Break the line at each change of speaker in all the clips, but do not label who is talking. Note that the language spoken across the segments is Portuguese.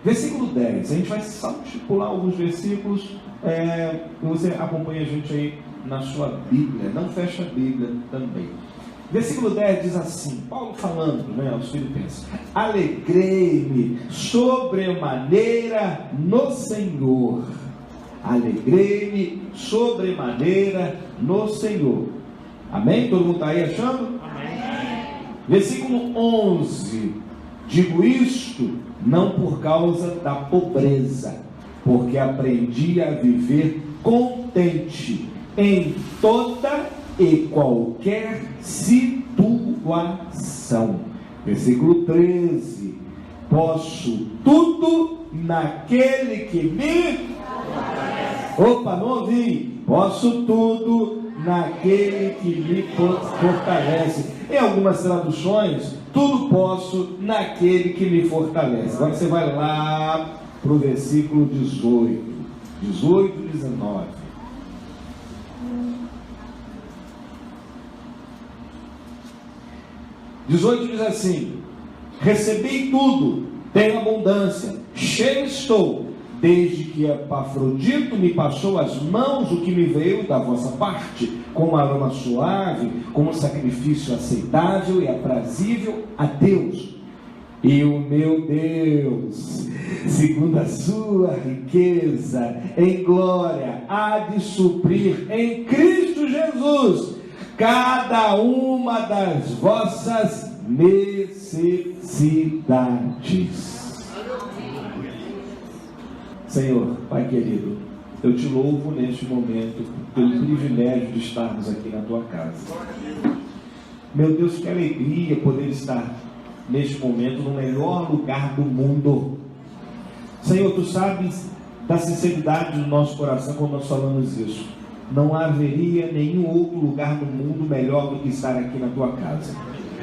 Versículo 10, a gente vai saltipular alguns versículos, você acompanha a gente aí na sua Bíblia, não fecha a Bíblia também. Versículo 10 diz assim, Paulo falando, aos Filipenses: alegrei-me sobremaneira no Senhor. Alegrei-me sobremaneira no Senhor. Amém? Todo mundo está aí achando? Amém. Versículo 11, digo isto não por causa da pobreza, porque aprendi a viver contente em toda e qualquer situação. Versículo 13, posso tudo naquele que me... Opa, não ouvi. Posso tudo naquele que me fortalece. Em algumas traduções, tudo posso naquele que me fortalece. Agora você vai lá para o versículo 18 e 19. 18 diz assim: recebi tudo, tenho abundância, cheio estou, desde que Epafrodito me passou as mãos o que me veio da vossa parte, como aroma suave, como sacrifício aceitável e aprazível a Deus. E o meu Deus, segundo a sua riqueza em glória, há de suprir em Cristo Jesus cada uma das vossas necessidades. Senhor, Pai querido, eu te louvo neste momento pelo privilégio de estarmos aqui na tua casa. Meu Deus, que alegria poder estar neste momento no melhor lugar do mundo. Senhor, tu sabes da sinceridade do nosso coração quando nós falamos isso. Não haveria nenhum outro lugar no mundo melhor do que estar aqui na tua casa.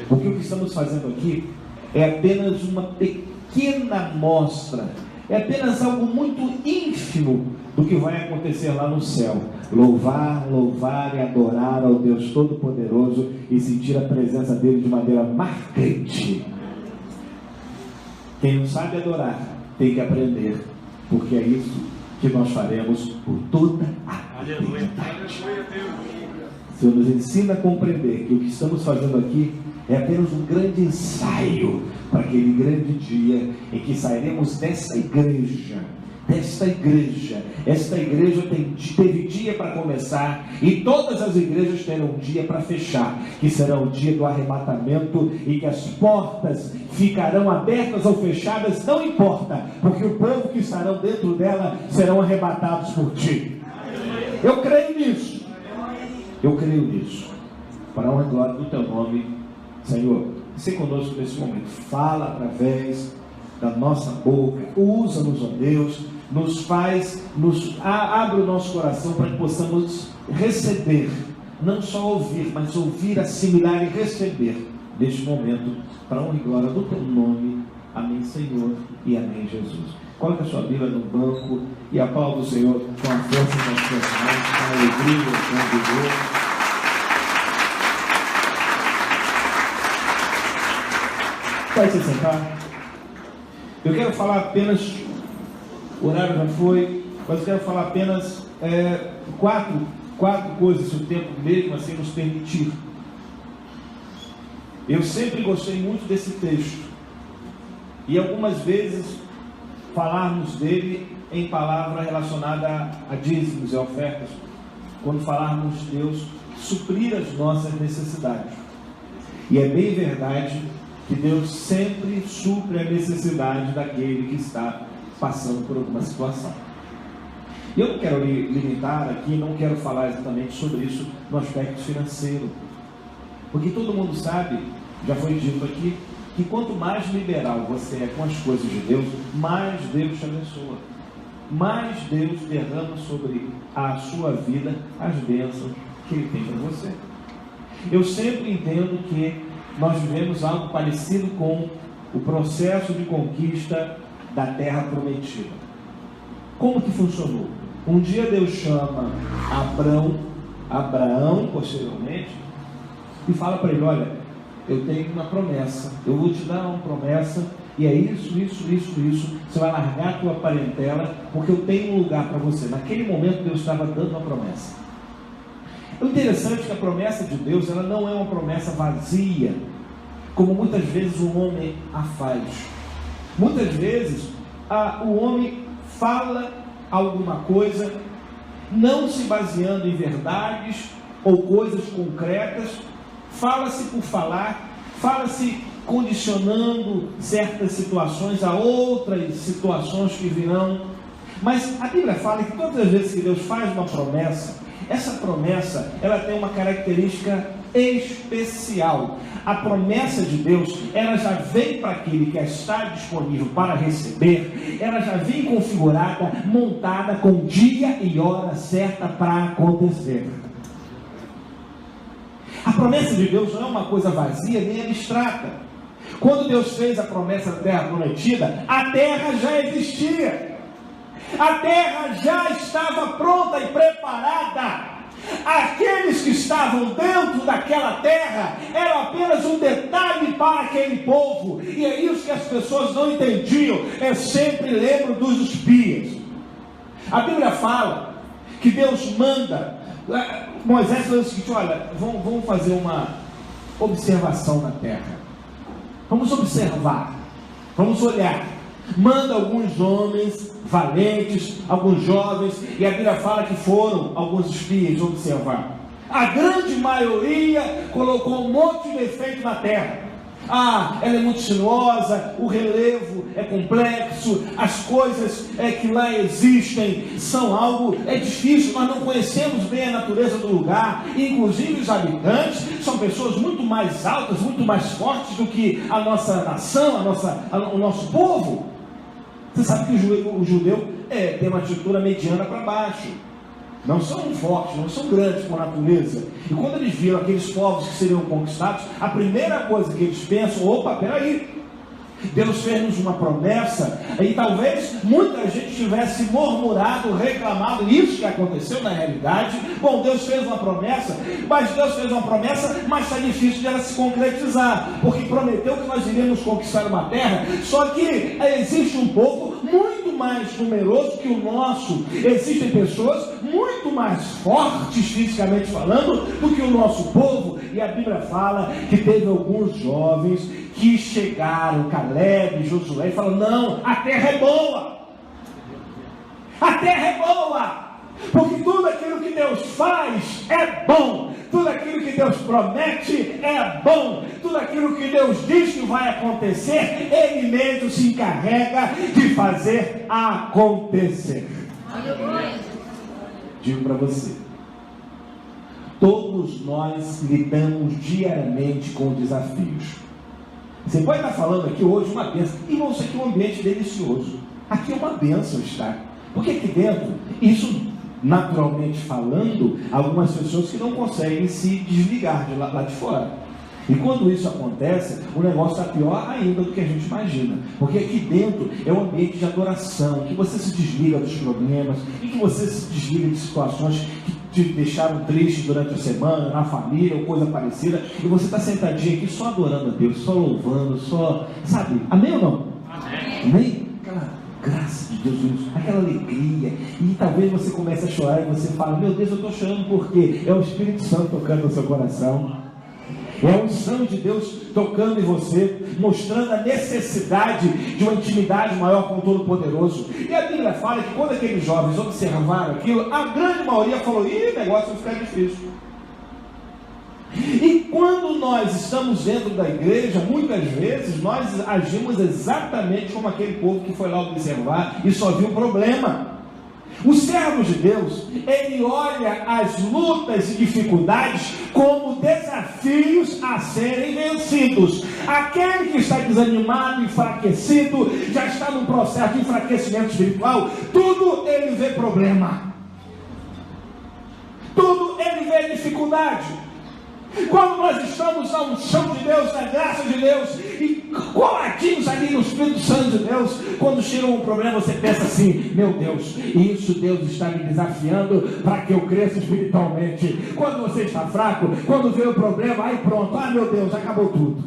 Porque o que estamos fazendo aqui é apenas uma pequena amostra, é apenas algo muito ínfimo do que vai acontecer lá no céu. Louvar e adorar ao Deus Todo-Poderoso e sentir a presença dele de maneira marcante. Quem não sabe adorar tem que aprender, porque é isso que nós faremos por toda a eternidade. O Senhor nos ensina a compreender que o que estamos fazendo aqui é apenas um grande ensaio para aquele grande dia em que sairemos dessa igreja. Esta igreja teve dia para começar e todas as igrejas terão um dia para fechar, que será o dia do arrebatamento, e que as portas ficarão abertas ou fechadas, não importa, porque o povo que estarão dentro dela serão arrebatados por ti. Eu creio nisso. Para a honra e glória do teu nome, Senhor, se conosco nesse momento, fala através da nossa boca, usa-nos, ó Deus, abre o nosso coração para que possamos receber, não só ouvir, mas ouvir, assimilar e receber neste momento, para a honra e glória do teu nome. Amém, Senhor, e amém, Jesus. Coloque a sua Bíblia no banco e aplauda o Senhor com a força das suas mãos, com a alegria, com o vigor. Pode se sentar. Eu quero falar apenas, o horário já foi, mas eu quero falar apenas quatro coisas, se o tempo mesmo assim nos permitir. Eu sempre gostei muito desse texto, e algumas vezes falarmos dele em palavra relacionada a dízimos e ofertas, quando falarmos de Deus suprir as nossas necessidades. E é bem verdade que Deus sempre supre a necessidade daquele que está passando por alguma situação. E eu não quero limitar aqui, não quero falar exatamente sobre isso no aspecto financeiro, porque todo mundo sabe, já foi dito aqui, que quanto mais liberal você é com as coisas de Deus, mais Deus te abençoa, mais Deus derrama sobre a sua vida as bênçãos que Ele tem para você. Eu sempre entendo que nós vivemos algo parecido com o processo de conquista da terra prometida. Como que funcionou? Um dia Deus chama Abraão posteriormente, e fala para ele: olha, eu tenho uma promessa, eu vou te dar uma promessa, e é isso, você vai largar a tua parentela, porque eu tenho um lugar para você. Naquele momento Deus estava dando uma promessa. O interessante é que a promessa de Deus, ela não é uma promessa vazia, como muitas vezes o homem a faz. Muitas vezes o homem fala alguma coisa, não se baseando em verdades ou coisas concretas, fala-se por falar, fala-se condicionando certas situações a outras situações que virão. Mas a Bíblia fala que todas as vezes que Deus faz uma promessa, essa promessa, ela tem uma característica especial. A promessa de Deus, ela já vem para aquele que está disponível para receber, ela já vem configurada, montada com dia e hora certa para acontecer. A promessa de Deus não é uma coisa vazia nem abstrata. Quando Deus fez a promessa da terra prometida, a terra já existia. A terra já estava pronta e preparada. Aqueles que estavam dentro daquela terra eram apenas um detalhe para aquele povo. E é isso que as pessoas não entendiam. Eu sempre lembro dos espias. A Bíblia fala que Deus manda. Moisés falou o seguinte: olha, vamos fazer uma observação na terra. Vamos observar. Vamos olhar. Manda alguns homens valentes, alguns jovens, e a Bíblia fala que foram alguns espias observar. A grande maioria colocou um monte de defeito na terra. Ela é muito sinuosa, o relevo é complexo, as coisas que lá existem são algo difícil, nós não conhecemos bem a natureza do lugar, inclusive os habitantes são pessoas muito mais altas, muito mais fortes do que a nossa nação, o nosso povo. Você sabe que o judeu tem uma estrutura mediana para baixo. Não são fortes, não são grandes por natureza. E quando eles viram aqueles povos que seriam conquistados, a primeira coisa que eles pensam: opa, peraí, Deus fez-nos uma promessa, e talvez muita gente tivesse murmurado, reclamado, isso que aconteceu na realidade. Bom, Deus fez uma promessa, mas está difícil de ela se concretizar, porque prometeu que nós iríamos conquistar uma terra, só que existe um povo muito mais numeroso que o nosso, existem pessoas muito mais fortes fisicamente falando do que o nosso povo, e a Bíblia fala que teve alguns jovens que chegaram, Caleb, Josué, e falaram: não, a terra é boa, a terra é boa, porque tudo aquilo que Deus faz é bom, tudo aquilo que Deus promete é bom, tudo aquilo que Deus diz que vai acontecer, Ele mesmo se encarrega de fazer acontecer. Digo para você, todos nós lidamos diariamente com desafios. Você pode estar falando aqui hoje uma bênção, e não sei que um ambiente delicioso. Aqui é uma bênção estar, porque aqui dentro, isso naturalmente falando, algumas pessoas que não conseguem se desligar de lá de fora. E quando isso acontece, o negócio está pior ainda do que a gente imagina, porque aqui dentro é um ambiente de adoração, que você se desliga dos problemas, e que você se desliga de situações que te deixaram triste durante a semana, na família, ou coisa parecida, e você está sentadinho aqui só adorando a Deus, só louvando, só, sabe, amém ou não? Amém? Amém? Aquela graça de Deus, aquela alegria, e talvez você comece a chorar e você fala: meu Deus, eu estou chorando porque é o Espírito Santo tocando no seu coração. É a unção de Deus tocando em você, mostrando a necessidade de uma intimidade maior com o Todo-Poderoso. E a Bíblia fala que quando aqueles jovens observaram aquilo, a grande maioria falou: ih, o negócio vai ficar difícil. E quando nós estamos dentro da igreja, muitas vezes nós agimos exatamente como aquele povo que foi lá observar e só viu o problema. O servo de Deus, ele olha as lutas e dificuldades como desafios a serem vencidos. Aquele que está desanimado, enfraquecido, já está num processo de enfraquecimento espiritual, tudo ele vê problema, tudo ele vê dificuldade. Quando nós estamos na unção de Deus, na graça de Deus, e coladinhos ali no Espírito Santo de Deus, quando chega um problema, você pensa assim: meu Deus, isso Deus está me desafiando para que eu cresça espiritualmente. Quando você está fraco, quando vê o problema, aí pronto, meu Deus, acabou tudo.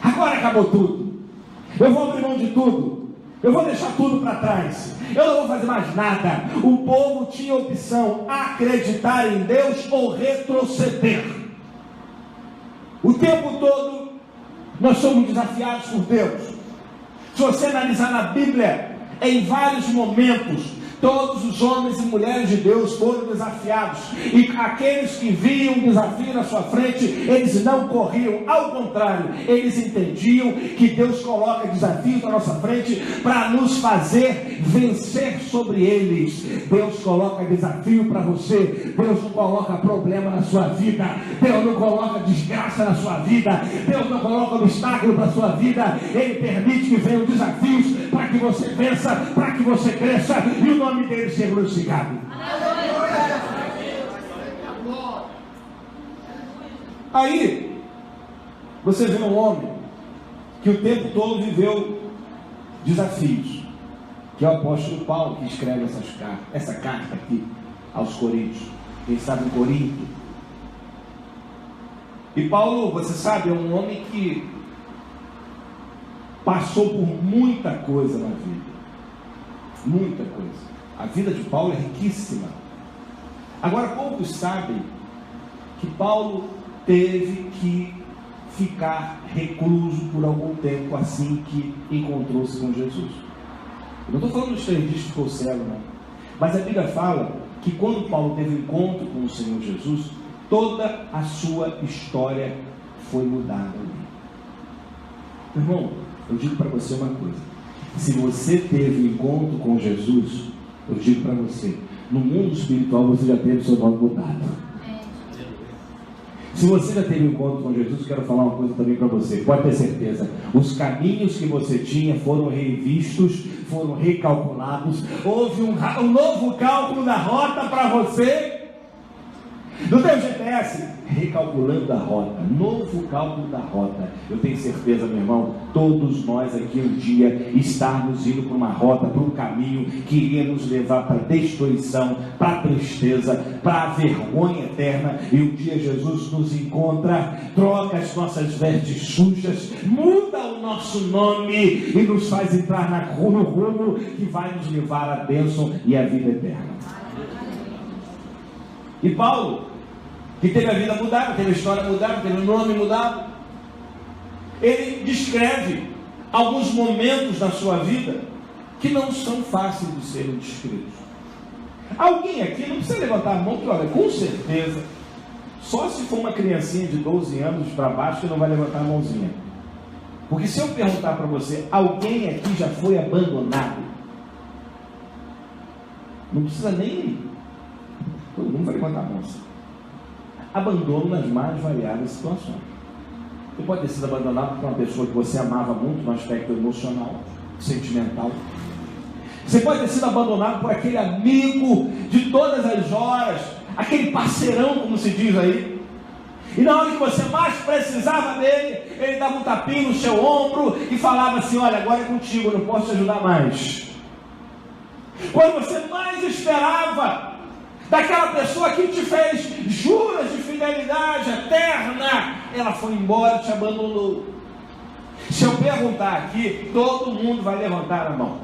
Agora acabou tudo. Eu vou abrir mão de tudo. Eu vou deixar tudo para trás. Eu não vou fazer mais nada. O povo tinha opção: acreditar em Deus ou retroceder. O tempo todo nós somos desafiados por Deus. Se você analisar na Bíblia, em vários momentos, todos os homens e mulheres de Deus foram desafiados. E aqueles que viam um desafio na sua frente, eles não corriam. Ao contrário, eles entendiam que Deus coloca desafios na nossa frente para nos fazer vencer sobre eles. Deus coloca desafio para você. Deus não coloca problema na sua vida. Deus não coloca desgraça na sua vida. Deus não coloca obstáculo para a sua vida. Ele permite que venham desafios para que você vença, para que você cresça e o nome dele ser glorificado. Aí você vê um homem que o tempo todo viveu desafios, que é o apóstolo Paulo, que escreve essa carta aqui aos Coríntios. Quem sabe em Corinto. E Paulo, você sabe, é um homem que passou por muita coisa na vida. Muita coisa. A vida de Paulo é riquíssima. Agora, poucos sabem que Paulo teve que ficar recluso por algum tempo assim que encontrou-se com Jesus. Eu não estou falando dos 3 dias que ficou cego, não. Mas a Bíblia fala que quando Paulo teve encontro com o Senhor Jesus, toda a sua história foi mudada. Irmão, eu digo para você uma coisa: se você teve encontro com Jesus, eu digo para você, no mundo espiritual você já teve o seu nome mudado. Se você já teve encontro com Jesus, quero falar uma coisa também para você, pode ter certeza, os caminhos que você tinha foram revistos, foram recalculados, houve um novo cálculo da rota para você. No teu GPS, recalculando a rota, novo cálculo da rota. Eu tenho certeza, meu irmão, todos nós aqui um dia estamos indo para uma rota, para um caminho que iria nos levar para a destruição, para a tristeza, para a vergonha eterna. E um dia Jesus nos encontra, troca as nossas vestes sujas, muda o nosso nome e nos faz entrar no rumo que vai nos levar à bênção e à vida eterna. E Paulo, que teve a vida mudada, teve a história mudada, teve o nome mudado, ele descreve alguns momentos da sua vida que não são fáceis de serem descritos. Alguém aqui não precisa levantar a mão, que olha, com certeza, só se for uma criancinha de 12 anos para baixo que não vai levantar a mãozinha. Porque se eu perguntar para você, alguém aqui já foi abandonado? Não precisa nem, todo mundo vai levantar a mão. Abandono nas mais variadas situações. Você pode ter sido abandonado por uma pessoa que você amava muito no aspecto emocional, sentimental. Você pode ter sido abandonado por aquele amigo de todas as horas, aquele parceirão, como se diz aí. E na hora que você mais precisava dele, ele dava um tapinho no seu ombro e falava assim: olha, agora é contigo, eu não posso te ajudar mais. Quando você mais esperava daquela pessoa que te fez juras de fidelidade eterna, ela foi embora e te abandonou. Se eu perguntar aqui, todo mundo vai levantar a mão.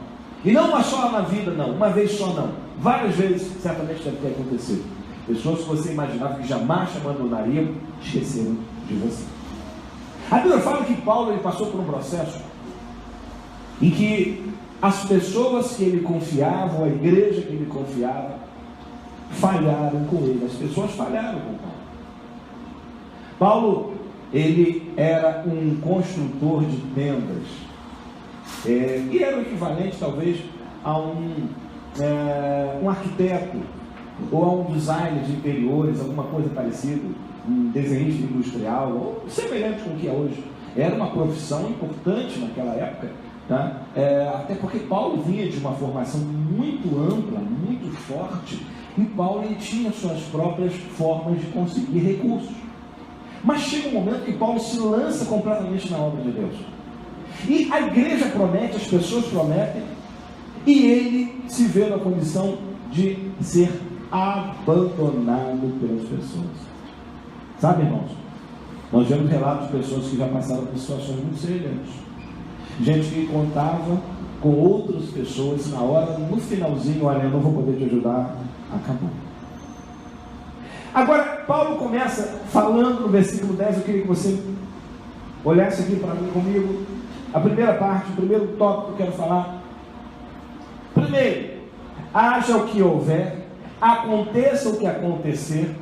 E não uma só na vida, não. Uma vez só, não. Várias vezes, certamente deve ter acontecido. Pessoas que você imaginava que jamais te abandonariam, esqueceram de você. A Bíblia fala que Paulo ele passou por um processo em que as pessoas que ele confiava, a igreja que ele confiava, falharam com ele. As pessoas falharam com Paulo. Paulo, ele era um construtor de tendas, e era o equivalente talvez a um arquiteto ou a um designer de interiores, alguma coisa parecida, um desenhista industrial ou semelhante com o que é hoje. Era uma profissão importante naquela época, tá? Até porque Paulo vinha de uma formação muito ampla, muito forte. E Paulo ele tinha suas próprias formas de conseguir recursos. Mas chega um momento que Paulo se lança completamente na obra de Deus. E a igreja promete, as pessoas prometem, e ele se vê na condição de ser abandonado pelas pessoas. Sabe, irmãos? Nós vemos relatos de pessoas que já passaram por situações muito semelhantes. Gente que contava com outras pessoas, na hora, no finalzinho, olha, eu não vou poder te ajudar, acabou. Agora, Paulo começa falando no versículo 10, eu queria que você olhasse aqui para mim comigo, a primeira parte, o primeiro tópico que eu quero falar. Primeiro, haja o que houver, aconteça o que acontecer,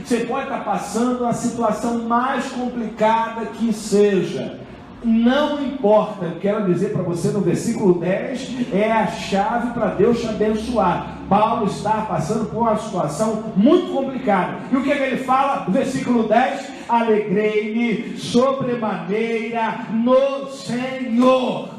você pode estar passando a situação mais complicada que seja, não importa, eu quero dizer para você no versículo 10, é a chave para Deus te abençoar. Paulo está passando por uma situação muito complicada, e o que ele fala no versículo 10? Alegrei-me sobremaneira no Senhor.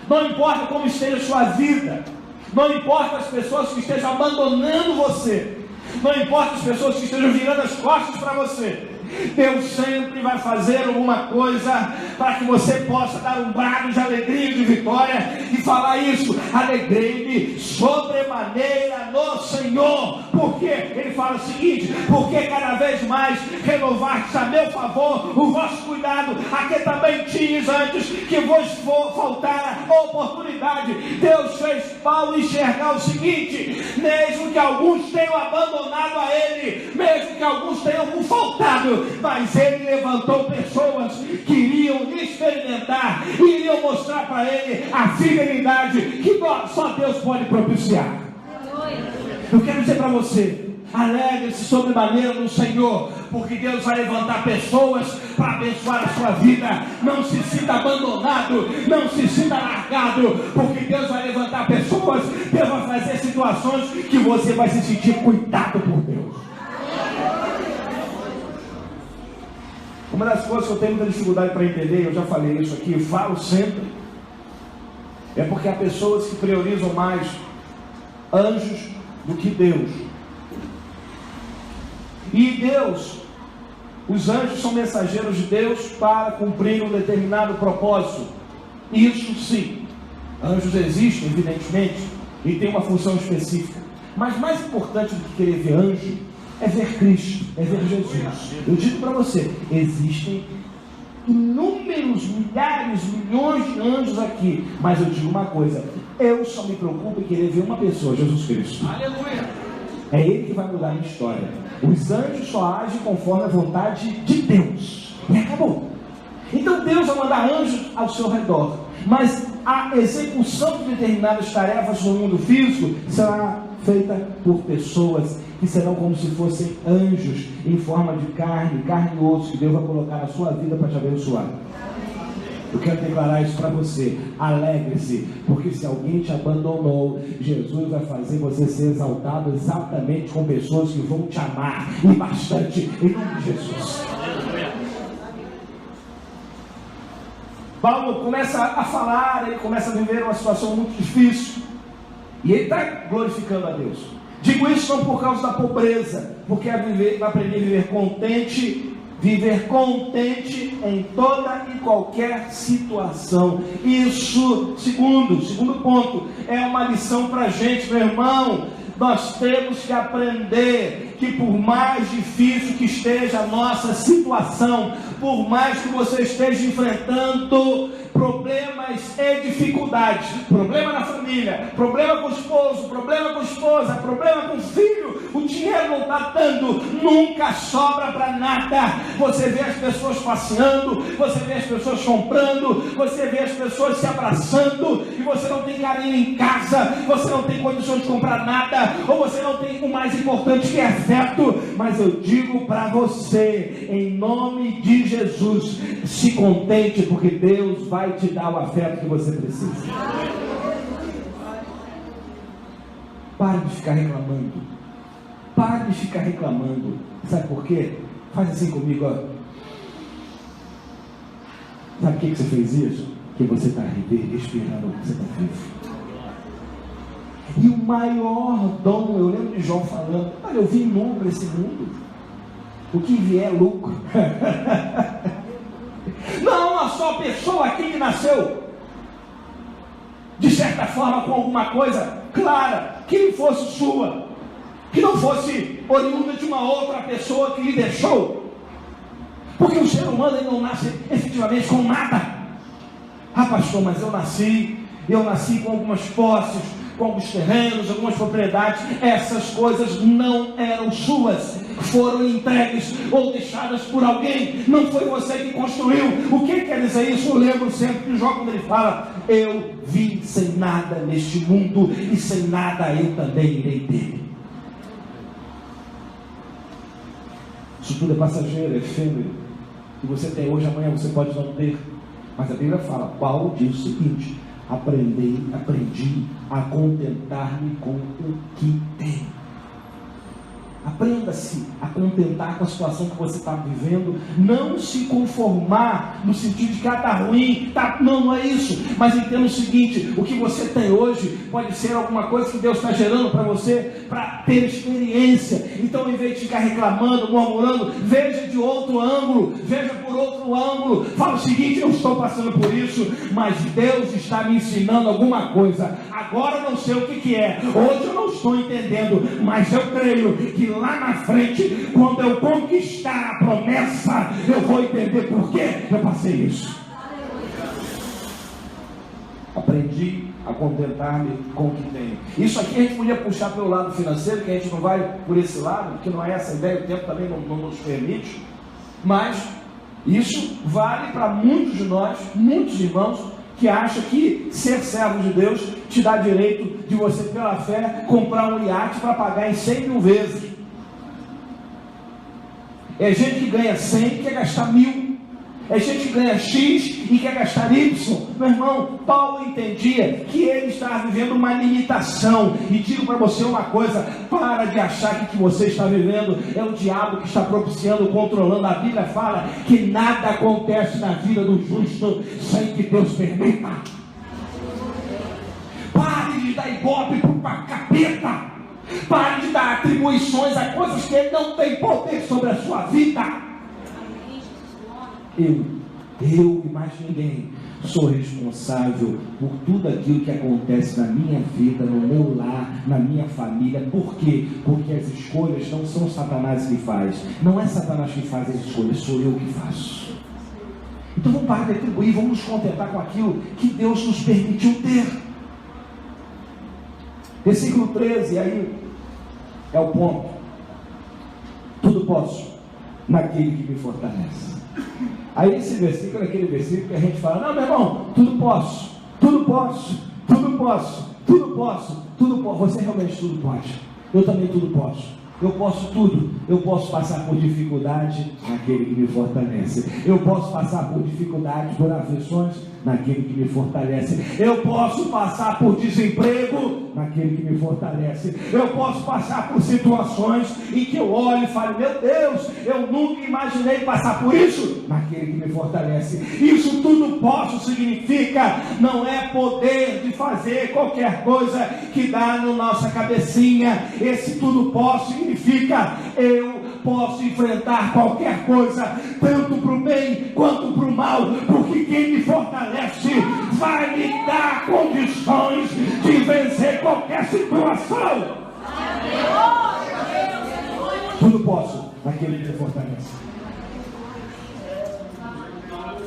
Não importa como esteja a sua vida, não importa as pessoas que estejam abandonando você, não importa as pessoas que estejam virando as costas para você, Deus sempre vai fazer alguma coisa para que você possa dar um brado de alegria e de vitória e falar isso: alegrei-me sobremaneira no Senhor. Porque ele fala o seguinte: porque cada vez mais renovastes a meu favor o vosso cuidado, a que também tinhas antes que vos faltara oportunidade. Deus fez Paulo enxergar o seguinte: mesmo que alguns tenham abandonado a ele, mesmo que alguns tenham faltado, mas ele levantou pessoas que iriam experimentar, iriam mostrar para ele a fidelidade que só Deus pode propiciar. Eu quero dizer para você: alegre-se sobremaneira no Senhor, porque Deus vai levantar pessoas para abençoar a sua vida. Não se sinta abandonado, não se sinta largado, porque Deus vai levantar pessoas, Deus vai fazer situações que você vai se sentir cuidado por Deus. Uma das coisas que eu tenho muita dificuldade para entender, eu já falei isso aqui, eu falo sempre, é porque há pessoas que priorizam mais anjos do que Deus. E Deus, os anjos são mensageiros de Deus para cumprir um determinado propósito. Isso sim, anjos existem, evidentemente, e tem uma função específica. Mas mais importante do que querer ver anjo é ver Cristo, é ver Jesus. Eu digo para você, existem inúmeros, milhares, milhões de anjos aqui, mas eu digo uma coisa: eu só me preocupo em querer ver uma pessoa, Jesus Cristo. Aleluia! É Ele que vai mudar a minha história. Os anjos só agem conforme a vontade de Deus, e acabou. Então Deus vai mandar anjos ao seu redor, mas a execução de determinadas tarefas no mundo físico será feita por pessoas que serão como se fossem anjos em forma de carne e osso, que Deus vai colocar na sua vida para te abençoar. Eu quero declarar isso para você: alegre-se, porque se alguém te abandonou, Jesus vai fazer você ser exaltado exatamente com pessoas que vão te amar, e bastante, em nome de Jesus. Paulo começa a falar, ele começa a viver uma situação muito difícil, e ele está glorificando a Deus. Digo isso não por causa da pobreza, porque aprender a viver contente em toda e qualquer situação. Isso, segundo ponto, é uma lição para a gente, meu irmão. Nós temos que aprender que por mais difícil que esteja a nossa situação, por mais que você esteja enfrentando problemas e dificuldades, problema na família, problema com o esposo, problema com a esposa, problema com o filho, o dinheiro não está dando, nunca sobra para nada. Você vê as pessoas passeando, você vê as pessoas comprando, você vê as pessoas se abraçando, e você não tem carinho em casa, você não tem condições de comprar nada, ou você não tem o mais importante, que é afeto. Mas eu digo para você, em nome de Jesus, se contente, porque Deus vai te dar o afeto que você precisa. Pare de ficar reclamando. Pare de ficar reclamando. Sabe por quê? Faz assim comigo, ó. Sabe por que você fez isso? Que você está respirando, você está vivo. E o maior dom, eu lembro de João falando: olha, eu vim lucro nesse mundo, o que vier é lucro. Não uma só pessoa aqui que nasceu, de certa forma, com alguma coisa clara, que não fosse sua, que não fosse oriunda de uma outra pessoa que lhe deixou. Porque o ser humano ele não nasce efetivamente com nada. Ah, pastor, mas eu nasci com algumas posses, com alguns terrenos, algumas propriedades. Essas coisas não eram suas, foram entregues ou deixadas por alguém. Não foi você que construiu. O que quer dizer isso? Eu lembro sempre de Jó, quando ele fala: eu vim sem nada neste mundo, e sem nada eu também irei ter. Isso tudo é passageiro, é efêmero. O que você tem hoje, amanhã você pode não ter. Mas a Bíblia fala, Paulo diz o seguinte: aprendi a contentar-me com o que tenho. Aprenda-se a contentar com a situação que você está vivendo. Não se conformar no sentido de que está ruim, não é isso. Mas entenda o seguinte: o que você tem hoje pode ser alguma coisa que Deus está gerando para você, para ter experiência. Então, em vez de ficar reclamando, murmurando, veja de outro ângulo, veja por outro ângulo. Fala o seguinte: eu estou passando por isso, mas Deus está me ensinando alguma coisa. Agora eu não sei o que é, hoje eu não estou entendendo, mas eu creio que lá na frente, quando eu conquistar a promessa, eu vou entender por que eu passei isso. Aprendi a contentar-me com o que tenho. Isso aqui a gente podia puxar pelo lado financeiro, que a gente não vai por esse lado, porque não é essa a ideia, o tempo também não nos permite. Mas isso vale para muitos de nós, muitos irmãos, que acham que ser servo de Deus te dá direito de você, pela fé, comprar um iate para pagar em 100 mil vezes. É gente que ganha 100 e quer gastar 1000. É gente que ganha X e quer gastar Y. Meu irmão, Paulo entendia que ele estava vivendo uma limitação. E digo para você uma coisa: para de achar que o que você está vivendo é o diabo que está propiciando, controlando. A Bíblia fala que nada acontece na vida do justo sem que Deus permita. Pare de dar ibope para o capeta. Pare de dar atribuições a coisas que ele não tem poder sobre a sua vida. Eu e mais ninguém sou responsável por tudo aquilo que acontece na minha vida, no meu lar, na minha família. Por quê? Porque as escolhas não são Satanás que faz. Não é Satanás que faz as escolhas, sou eu que faço. Então vamos parar de atribuir, vamos nos contentar com aquilo que Deus nos permitiu ter. Versículo 13, aí é o ponto. Tudo posso naquele que me fortalece. Aí esse versículo é aquele versículo que a gente fala: não, meu irmão, tudo posso, tudo posso, tudo posso, tudo posso, tudo posso. Você realmente tudo pode. Eu também tudo posso. Eu posso tudo. Eu posso passar por dificuldade naquele que me fortalece. Eu posso passar por dificuldades, por aflições naquele que me fortalece. Eu posso passar por desemprego naquele que me fortalece. Eu posso passar por situações em que eu olho e falo: meu Deus, eu nunca imaginei passar por isso, naquele que me fortalece. Isso tudo posso significa, não é poder de fazer qualquer coisa que dá na nossa cabecinha. Esse tudo posso significa: eu posso enfrentar qualquer coisa, tanto para o bem quanto para o mal, porque quem me fortalece vai me dar condições de vencer qualquer situação. Tudo posso naquele que me fortalece.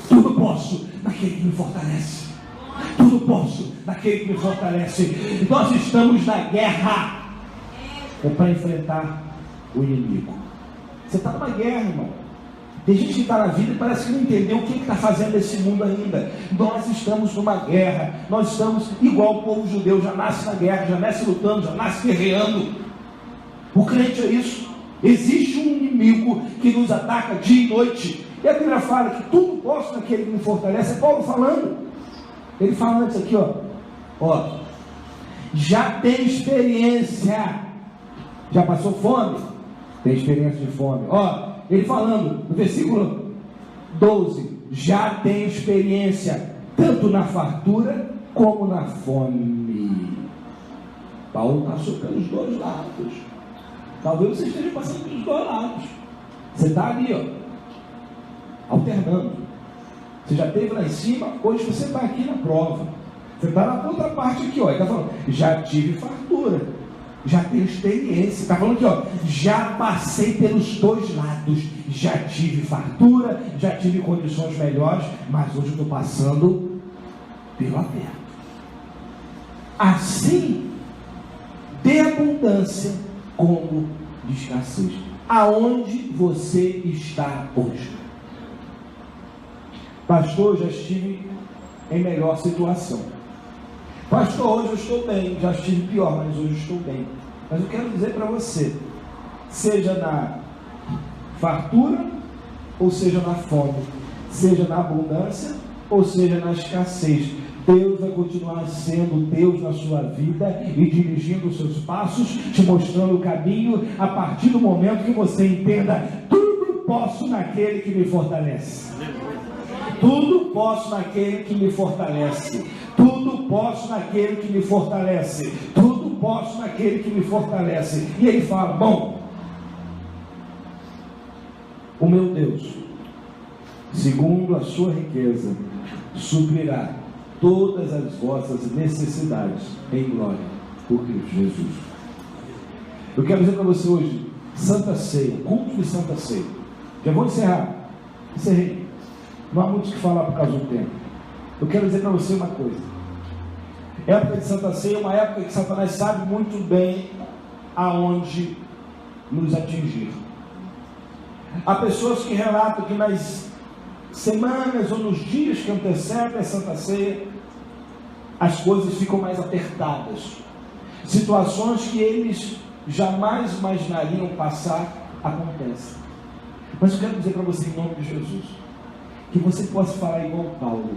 Tudo posso naquele que me fortalece. Tudo posso naquele que me fortalece. Nós estamos na guerra para enfrentar o inimigo. Você está numa guerra, irmão. Tem gente que está na vida e parece que não entendeu o que está fazendo esse mundo ainda. Nós estamos numa guerra. Nós estamos igual o povo judeu. Já nasce na guerra, já nasce lutando, já nasce guerreando. O crente é isso. Existe um inimigo que nos ataca dia e noite. E a Bíblia fala que tudo posso naquele que me fortalece. É Paulo falando. Ele fala antes aqui, ó. Já tem experiência. Já passou fome? Tem experiência de fome. Ele falando no versículo 12: já tem experiência tanto na fartura como na fome. Paulo passou pelos dois lados. Talvez você esteja passando pelos dois lados. Você está ali, alternando. Você já esteve lá em cima, hoje você está aqui na prova. Você está na outra parte aqui, ele está falando: já tive fartura. já tenho experiência. Está falando aqui, ó, já passei pelos dois lados. Já tive fartura, já tive condições melhores, mas hoje eu estou passando pelo aperto. Assim, de abundância como de escassez. Aonde você está hoje? Pastor, já estive em melhor situação. Pastor, hoje eu estou bem. Já estive pior, mas hoje eu estou bem. Mas eu quero dizer para você, seja na fartura, ou seja na fome, seja na abundância, ou seja na escassez, Deus vai continuar sendo Deus na sua vida e dirigindo os seus passos, te mostrando o caminho, a partir do momento que você entenda: tudo posso naquele que me fortalece. Tudo posso naquele que me fortalece. Tudo posso naquele que me fortalece. Tudo posso naquele que me fortalece. E ele fala: bom, o meu Deus, segundo a sua riqueza, suprirá todas as vossas necessidades em glória por Cristo Jesus. Eu quero dizer para você hoje, Santa Ceia, culto de Santa Ceia. Já vou encerrar. Encerrei. Não há muito o que falar por causa do tempo. Eu quero dizer para você uma coisa. Época de Santa Ceia é uma época que Satanás sabe muito bem aonde nos atingir. Há pessoas que relatam que nas semanas ou nos dias que antecedem a Santa Ceia, as coisas ficam mais apertadas. Situações que eles jamais imaginariam passar, acontecem. Mas eu quero dizer para você, em nome de Jesus, que você possa falar igual Paulo: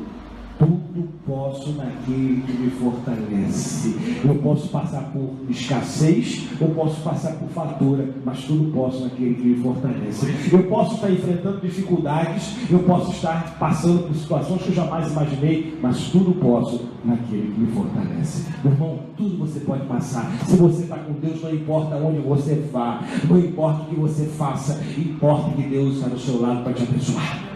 tudo posso naquele que me fortalece. Eu posso passar por escassez, eu posso passar por fartura, mas tudo posso naquele que me fortalece. Eu posso estar enfrentando dificuldades, eu posso estar passando por situações que eu jamais imaginei, mas tudo posso naquele que me fortalece. Meu irmão, tudo você pode passar. Se você está com Deus, não importa onde você vá, não importa o que você faça, importa que Deus está do seu lado para te abençoar.